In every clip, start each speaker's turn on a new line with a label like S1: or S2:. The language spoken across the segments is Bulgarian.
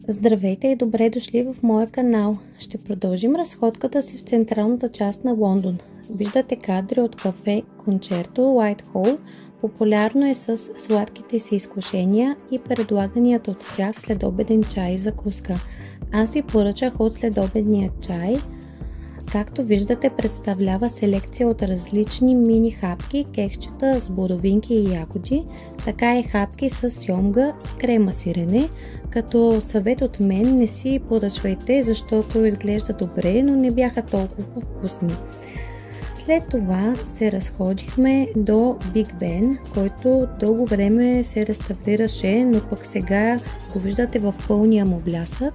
S1: Здравейте и добре дошли в моя канал. Ще продължим разходката си в централната част на Лондон. Виждате кадри от кафе Кончерто Уайтхол. Популярно е с сладките си изкушения и предлаганият от тях следобеден чай и закуска. Аз си поръчах от следобедния чай. Както виждате, представлява селекция от различни мини хапки, кексчета с боровинки и ягоди, така и хапки с сьомга и крема сирене. Като съвет от мен, не си поръчвайте, защото изглежда добре, но не бяха толкова вкусни. След това се разходихме до Биг Бен, който дълго време се реставрираше, но пък сега го виждате в пълния му блясък.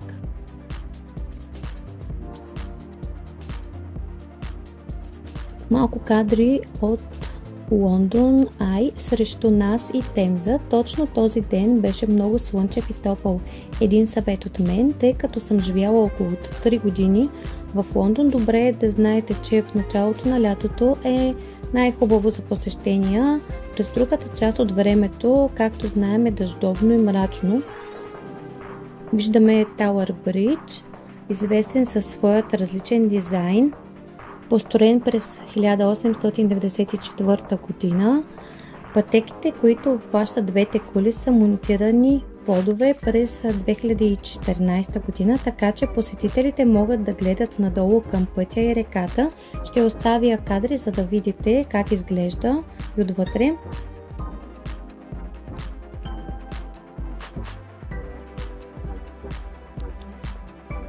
S1: Малко кадри от Лондон Ай срещу нас и Темза. Точно този ден беше много слънчев и топъл. Един съвет от мен, тъй като съм живяла около 3 години в Лондон, добре е да знаете, че в началото на лятото е най-хубаво за посещения. През другата част от времето, както знаем, е дъждовно и мрачно. Виждаме Тауър Бридж, известен със своят различен дизайн, построен през 1894 година. Пътеките, които обхващат двете кули, са монтирани подове през 2014 година, така че посетителите могат да гледат надолу към пътя и реката. Ще оставя кадри, за да видите как изглежда и отвътре.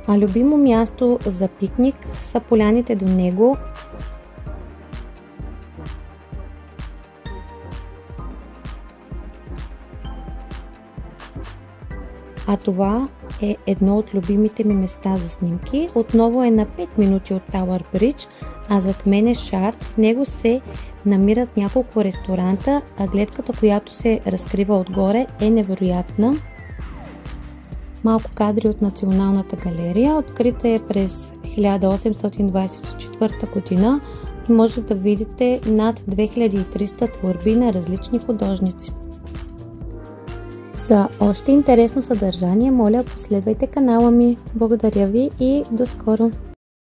S1: А любимо място за пикник са поляните до него. А това е едно от любимите ми места за снимки. Отново е на 5 минути от Тауър Бридж, а зад мен е Шард. В него се намират няколко ресторанта, а гледката, която се разкрива отгоре, е невероятна. Малко кадри от Националната галерия. Открита е през 1824 година и може да видите над 2300 творби на различни художници. За още интересно съдържание, моля, последвайте канала ми. Благодаря ви и до скоро!